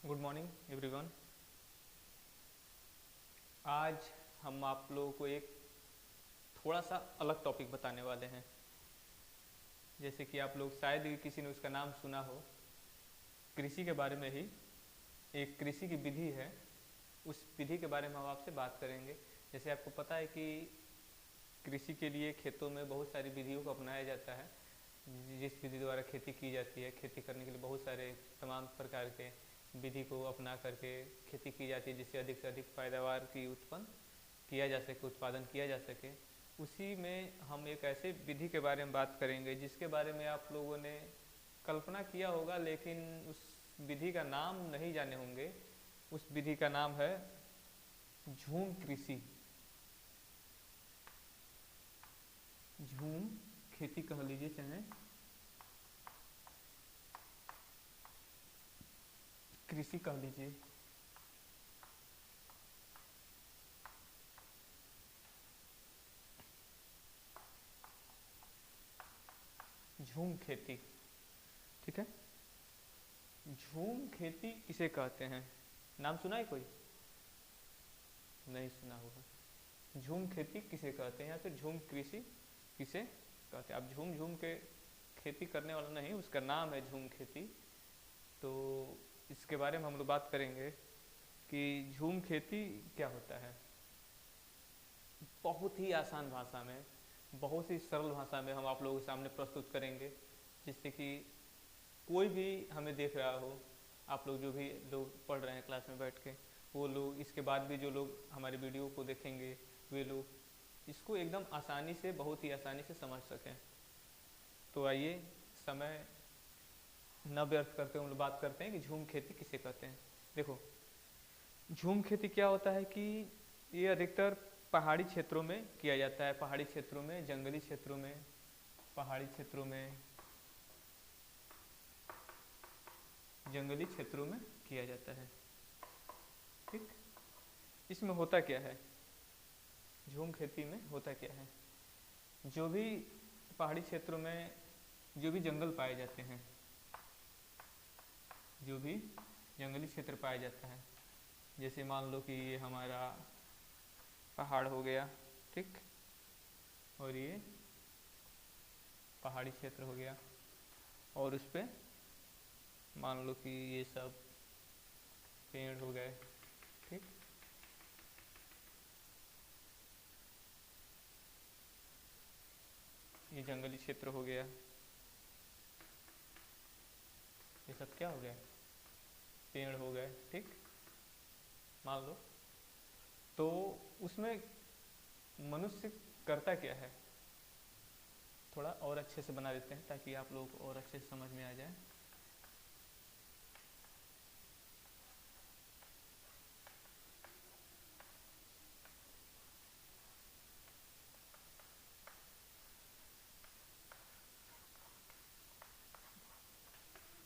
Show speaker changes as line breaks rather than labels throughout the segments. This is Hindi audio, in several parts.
Good morning everyone. आज हम आप लोगों को एक थोड़ा सा अलग टॉपिक बताने वाले हैं। जैसे कि आप लोग शायद ही किसी ने उसका नाम सुना हो। कृषि के बारे में ही एक कृषि की विधि है, उस विधि के बारे में हम आपसे बात करेंगे। जैसे आपको पता है कि कृषि के लिए खेतों में बहुत सारी विधियों को अपनाया जाता है, जिस विधि द्वारा खेती की जाती है। खेती करने के लिए बहुत सारे तमाम प्रकार के विधि को अपना करके खेती की जाती है, जिससे अधिक से अधिक पैदावार की उत्पन्न किया जा सके, उत्पादन किया जा सके। उसी में हम एक ऐसे विधि के बारे में बात करेंगे जिसके बारे में आप लोगों ने कल्पना किया होगा, लेकिन उस विधि का नाम नहीं जाने होंगे। उस विधि का नाम है झूम कृषि। झूम खेती कह लीजिए, चाहे कृषि कह लीजिए। झूम खेती, ठीक है। झूम खेती किसे कहते हैं? नाम सुना है कोई? नहीं सुना होगा। झूम खेती किसे कहते हैं या फिर झूम कृषि किसे कहते हैं? आप झूम झूम के खेती करने वाला नहीं, उसका नाम है झूम खेती। तो इसके बारे में हम लोग बात करेंगे कि झूम खेती क्या होता है। बहुत ही आसान भाषा में, बहुत ही सरल भाषा में हम आप लोगों के सामने प्रस्तुत करेंगे, जिससे कि कोई भी हमें देख रहा हो, आप लोग जो भी लोग पढ़ रहे हैं क्लास में बैठ के, वो लोग, इसके बाद भी जो लोग हमारी वीडियो को देखेंगे, वे लोग इसको एकदम आसानी से, बहुत ही आसानी से समझ सकें। तो आइए समय न व्यर्थ करते हम लोग बात करते हैं कि झूम खेती किसे कहते हैं। देखो, झूम खेती क्या होता है कि ये अधिकतर पहाड़ी क्षेत्रों में किया जाता है। पहाड़ी क्षेत्रों में, जंगली क्षेत्रों में, पहाड़ी क्षेत्रों में, जंगली क्षेत्रों में किया जाता है, ठीक। इसमें होता क्या है, झूम खेती में होता क्या है? जो भी पहाड़ी क्षेत्रों में जो भी जंगल पाए जाते हैं, जो भी जंगली क्षेत्र पाया जाता है, जैसे मान लो कि ये हमारा पहाड़ हो गया, ठीक, और ये पहाड़ी क्षेत्र हो गया, और उस पर मान लो कि ये सब पेड़ हो गए, ठीक। ये जंगली क्षेत्र हो गया, ये सब क्या हो गया, पेड़ हो गए, ठीक, मान लो। तो उसमें मनुष्य करता क्या है, थोड़ा और अच्छे से बना देते हैं ताकि आप लोगों को और अच्छे से समझ में आ जाए।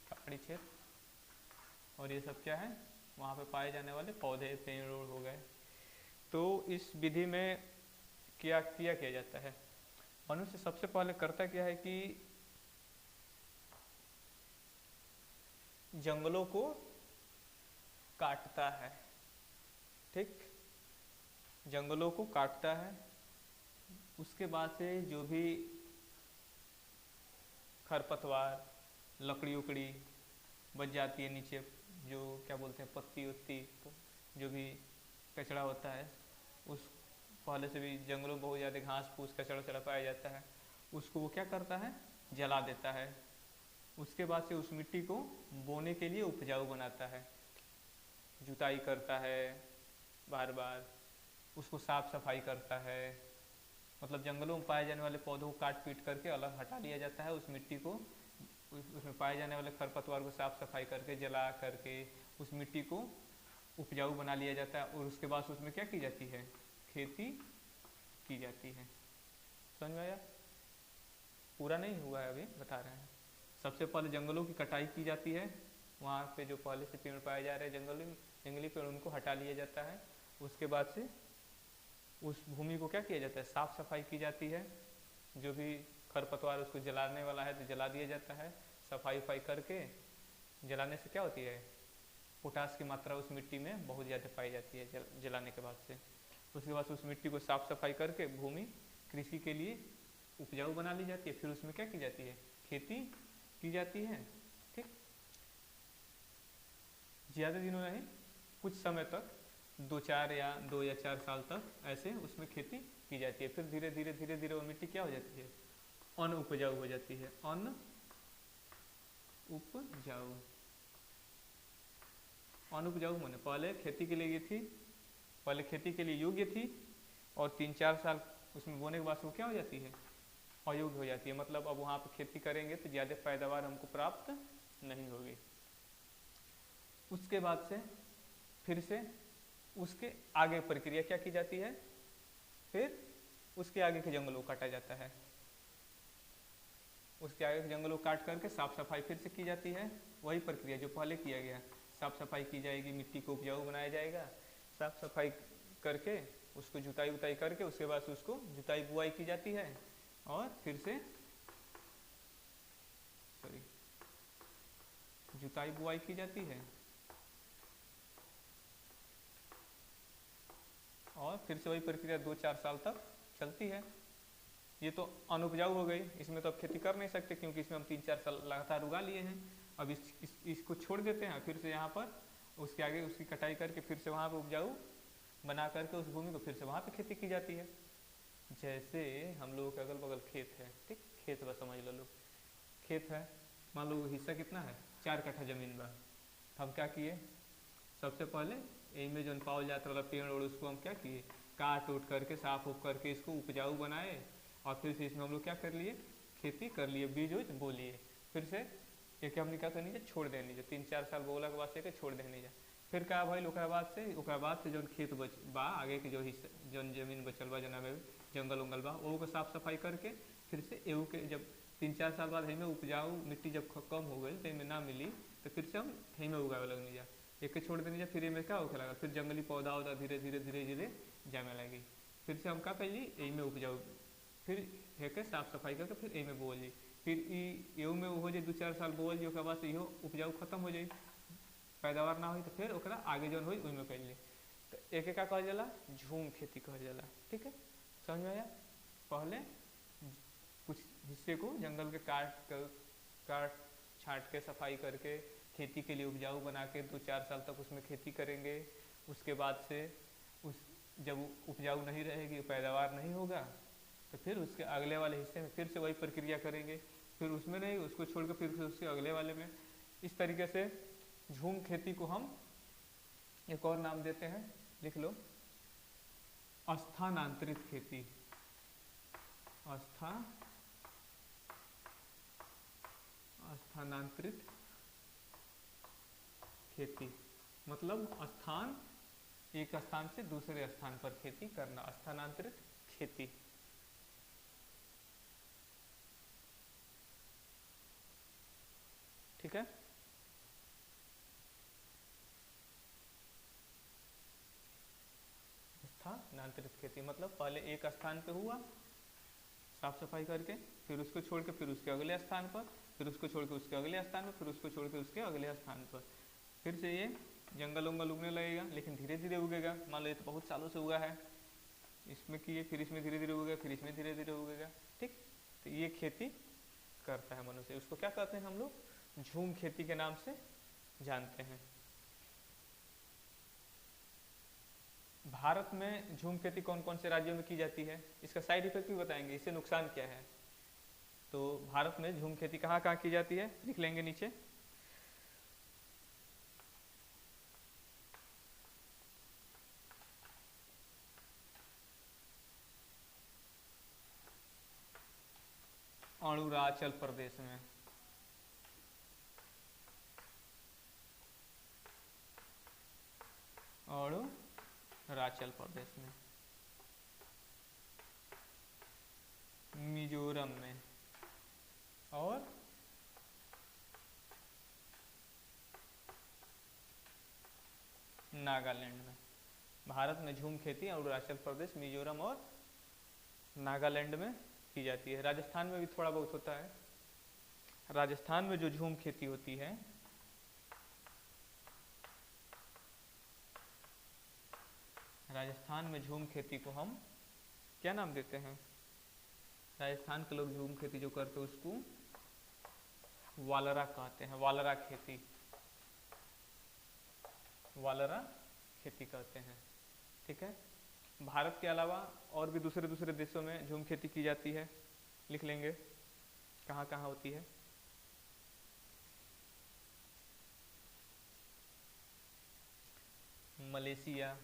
पहाड़ी क्षेत्र और ये सब क्या है, वहाँ पे पाए जाने वाले पौधे, पेड़ हो गए। तो इस विधि में क्या किया जाता है, मनुष्य सबसे पहले करता क्या है कि जंगलों को काटता है, ठीक, जंगलों को काटता है। उसके बाद से जो भी खरपतवार, लकड़ी उकड़ी बच जाती है नीचे, जो क्या बोलते हैं, पत्ती उत्ती, जो भी कचरा होता है, उस पहले से भी जंगलों में बहुत ज़्यादा घास फूस कचरा वचड़ा पाया जाता है, उसको वो क्या करता है, जला देता है। उसके बाद से उस मिट्टी को बोने के लिए उपजाऊ बनाता है, जुताई करता है, बार बार उसको साफ सफाई करता है। मतलब जंगलों में पाए जाने वाले पौधों को काट पीट करके अलग हटा लिया जाता है, उस मिट्टी को, उसमें पाए जाने वाले खरपतवार को साफ सफाई करके, जला करके उस मिट्टी को उपजाऊ बना लिया जाता है। और उसके बाद उसमें क्या की जाती है, खेती की जाती है। समझ में आया? पूरा नहीं हुआ है, अभी बता रहे हैं। सबसे पहले जंगलों की कटाई की जाती है, वहाँ पे जो पहले से पेड़ पाए जा रहे हैं जंगली पेड़, उनको हटा लिया जाता है। उसके बाद से उस भूमि को क्या किया जाता है, साफ सफाई की जाती है। जो भी खरपतवार उसको जलाने वाला है तो जला दिया जाता है। सफाई उफाई करके जलाने से क्या होती है, पोटास की मात्रा उस मिट्टी में बहुत ज़्यादा पाई जाती है जलाने के बाद से। उसके बाद उस मिट्टी को साफ सफाई करके भूमि कृषि के लिए उपजाऊ बना ली जाती है। फिर उसमें क्या की जाती है, खेती की जाती है। ठीक, ज़्यादा दिनों नहीं, कुछ समय तक, 2 या 4 साल तक ऐसे उसमें खेती की जाती है। फिर धीरे धीरे धीरे धीरे वो मिट्टी क्या हो जाती है, अनउपजाऊ हो जाती है। अनउपजाऊ, अनउपजाऊ माने पहले खेती के लिए थी, पहले खेती के लिए योग्य थी और 3-4 साल उसमें बोने के बाद वो क्या हो जाती है, अयोग्य हो जाती है। मतलब अब वहाँ पर खेती करेंगे तो ज़्यादा पैदावार हमको प्राप्त नहीं होगी। उसके बाद से फिर से उसके आगे प्रक्रिया क्या की जाती है, फिर उसके आगे के जंगलों को काटा जाता है। उसके आगे के जंगलों को काट करके साफ सफाई फिर से की जाती है। वही प्रक्रिया जो पहले किया गया, साफ सफाई की जाएगी, मिट्टी को उपजाऊ बनाया जाएगा, साफ सफाई करके उसको जुताई उताई करके उसके बाद उसको जुताई बुआई की जाती है और फिर से जुताई बुआई की जाती है और फिर से वही प्रक्रिया 2-4 साल तक चलती है। ये तो अनुपजाऊ हो गई, इसमें तो अब खेती कर नहीं सकते क्योंकि इसमें हम 3-4 साल लगातार उगा लिए हैं। अब इसको छोड़ देते हैं, फिर से यहाँ पर उसके आगे उसकी कटाई करके फिर से वहाँ पर उपजाऊ बना करके उस भूमि को फिर से वहाँ पे खेती की जाती है। जैसे हम लोगों के अगल बगल खेत है, ठीक, खेत बस समझ लो, खेत है, मान लो हिस्सा कितना है, 4 कट्ठा जमीन बा। हम क्या किए, सबसे पहले इनमें जो पावल जाता वाला पेड़ और उसको हम क्या किए, काट उठ करके साफ उफ करके इसको उपजाऊ बनाए और फिर से इसमें हम लोग क्या कर लिए, खेती कर लिए, बीज उज बो लिए। फिर से एक हमने क्या करनी, छोड़ देनी, जो 3-4 साल बोला के बाद से छोड़ देनी जा। फिर क्या भाई ओकरा बाद से जो खेत बा आगे के जो हिस्सा जो जमीन बचल बा, जना में जंगल उंगल बा, वो को साफ सफाई करके फिर से एहू के जब 3-4 साल बाद हमें उपजाऊ मिट्टी जब कम हो गई तो ना मिली तो फिर से हम हमें उगावे लगनी जा, एक छोड़ देनी जा। फिर इनमें क्या होके लगा, फिर जंगली पौधा उधा धीरे धीरे धीरे धीरे जाने लगी। फिर से हम क्या कैली, एही उपजाऊ, फिर हेके साफ सफाई करके फिर एही में बोल जी। फिर एहू में हो जाए 2-4 साल बोल जी, ओकरा बाद से इहो उपजाऊ खत्म हो जाए, पैदावार ना हो तो फिर ओकरा आगे जौन हुई उनमें कैल ली। तो एक का कहल जाला, झूम खेती कहल जाला। ठीक है, समझ में आया। पहले कुछ हिस्से को जंगल के काट छाट के सफाई करके खेती के लिए उपजाऊ बना के 2-4 साल तक उसमें खेती करेंगे। उसके बाद से उस जब उपजाऊ नहीं रहेगी, पैदावार नहीं होगा, तो फिर उसके अगले वाले हिस्से में फिर से वही प्रक्रिया करेंगे। फिर उसमें नहीं, उसको छोड़कर फिर से उसके अगले वाले में। इस तरीके से झूम खेती को हम एक और नाम देते हैं, लिख लो, स्थानांतरित खेती। स्थानांतरित खेती मतलब स्थान, एक स्थान से दूसरे स्थान पर खेती करना, स्थानांतरित खेती। ठीक है, स्थानांतरित खेती मतलब पहले एक स्थान पे हुआ साफ सफाई करके, फिर उसको छोड़ के फिर उसके अगले स्थान पर, फिर उसको छोड़ के उसके अगले स्थान पर, फिर उसको छोड़ के उसके अगले स्थान पर। फिर से ये जंगल उंगल उगने लगेगा, लेकिन धीरे धीरे उगेगा। मान लो ये तो बहुत सालों से उगा है, इसमें किए, फिर इसमें धीरे धीरे उगेगा, फिर इसमें धीरे धीरे उगेगा। ठीक, तो ये खेती करता है मनुष्य। उसको क्या कहते हैं हम लोग, झूम खेती के नाम से जानते हैं। भारत में झूम खेती कौन कौन से राज्यों में की जाती है, इसका साइड इफेक्ट भी बताएंगे, इससे नुकसान क्या है। तो भारत में झूम खेती कहाँ कहाँ की जाती है, लिख लेंगे नीचे। अरुणाचल प्रदेश में, अरुणाचल प्रदेश में, मिजोरम में और नागालैंड में। भारत में झूम खेती अरुणाचल प्रदेश, मिजोरम और नागालैंड में की जाती है। राजस्थान में भी थोड़ा बहुत होता है। राजस्थान में जो झूम खेती होती है राजस्थान में झूम खेती को हम क्या नाम देते हैं? राजस्थान के लोग झूम खेती जो करते हैं उसको वालरा कहते हैं, वालरा खेती, वालरा खेती कहते हैं। ठीक है। भारत के अलावा और भी दूसरे दूसरे देशों में झूम खेती की जाती है, लिख लेंगे कहाँ कहाँ होती है। मलेशिया,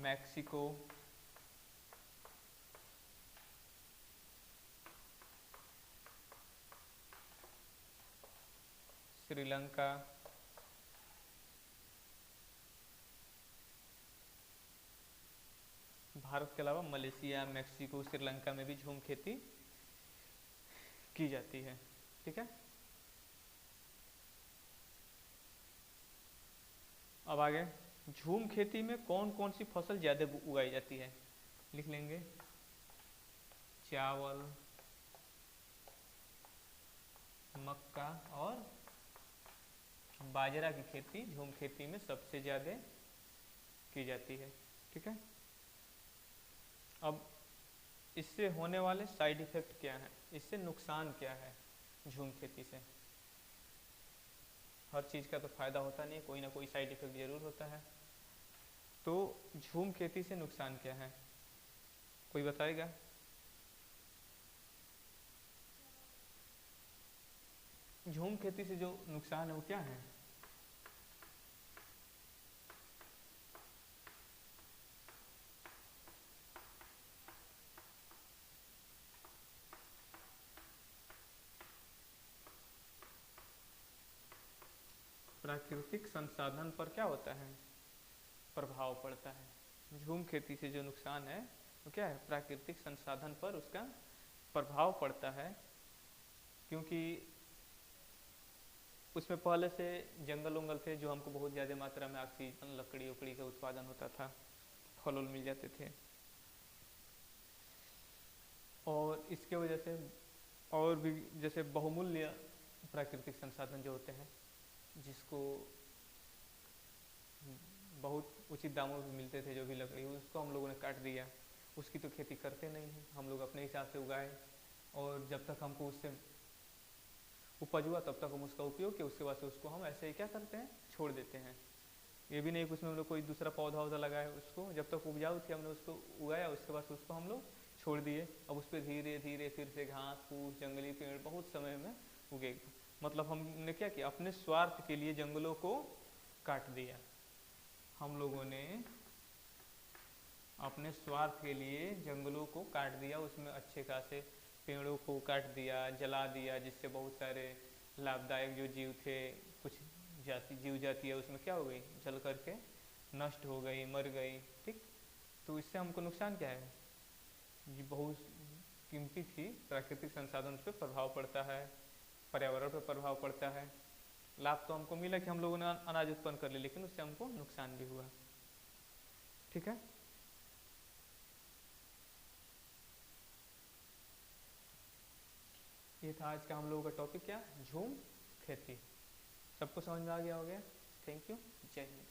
मैक्सिको, श्रीलंका, भारत के अलावा मलेशिया, मैक्सिको, श्रीलंका में भी झूम खेती की जाती है। ठीक है। अब आगे, झूम खेती में कौन कौन सी फसल ज्यादा उगाई जाती है? लिख लेंगे चावल, मक्का और बाजरा की खेती झूम खेती में सबसे ज्यादा की जाती है। ठीक है। अब इससे होने वाले साइड इफेक्ट क्या है, इससे नुकसान क्या है झूम खेती से? हर चीज़ का तो फायदा होता नहीं है, कोई ना कोई साइड इफेक्ट जरूर होता है। तो झूम खेती से नुकसान क्या है, कोई बताएगा? झूम खेती से जो नुकसान है वो क्या है? प्राकृतिक संसाधन पर क्या होता है? प्रभाव पड़ता है। झूम खेती से जो नुकसान है वो क्या है? प्राकृतिक संसाधन पर उसका प्रभाव पड़ता है, क्योंकि उसमें पहले से जंगल उंगल थे जो हमको बहुत ज़्यादा मात्रा में ऑक्सीजन, लकड़ी उकड़ी का उत्पादन होता था, फल उल मिल जाते थे, और इसके वजह से और भी जैसे बहुमूल्य प्राकृतिक संसाधन जो होते हैं जिसको बहुत उचित दामों में मिलते थे, जो भी लकड़ी, उसको हम लोगों ने काट दिया। उसकी तो खेती करते नहीं हैं, हम लोग अपने हिसाब से उगाए, और जब तक हमको उससे उपज हुआ तब तक हम उसका उपयोग किए, उसके बाद से उसको हम ऐसे ही क्या करते हैं, छोड़ देते हैं। ये भी नहीं कि उसमें हम लोग कोई दूसरा पौधा वौधा लगाए, उसको जब तक उपजाऊ थी हमने उसको उगाया, उसके बाद से उसको हम लोग छोड़ दिए। अब उस पर धीरे धीरे फिर से घास फूस, जंगली पेड़ बहुत समय में उगेगा। मतलब हमने क्या किया, अपने स्वार्थ के लिए जंगलों को काट दिया। हम लोगों ने अपने स्वार्थ के लिए जंगलों को काट दिया, उसमें अच्छे खासे पेड़ों को काट दिया, जला दिया, जिससे बहुत सारे लाभदायक जो जीव थे, कुछ जीव जाति है उसमें क्या हो गई, जल करके नष्ट हो गई, मर गई। ठीक। तो इससे हमको नुकसान क्या है? ये बहुत कीमती थी प्राकृतिक संसाधन, उस पर प्रभाव पड़ता है, पर्यावरण पर प्रभाव पड़ता है। लाभ तो हमको मिला कि हम लोगों ने अनाज उत्पन्न कर लिया, लेकिन उससे हमको नुकसान भी हुआ। ठीक है। ये था आज का हम लोगों का टॉपिक, क्या, झूम खेती। सबको समझ में आ गया हो गया? Thank you. जय हिंद।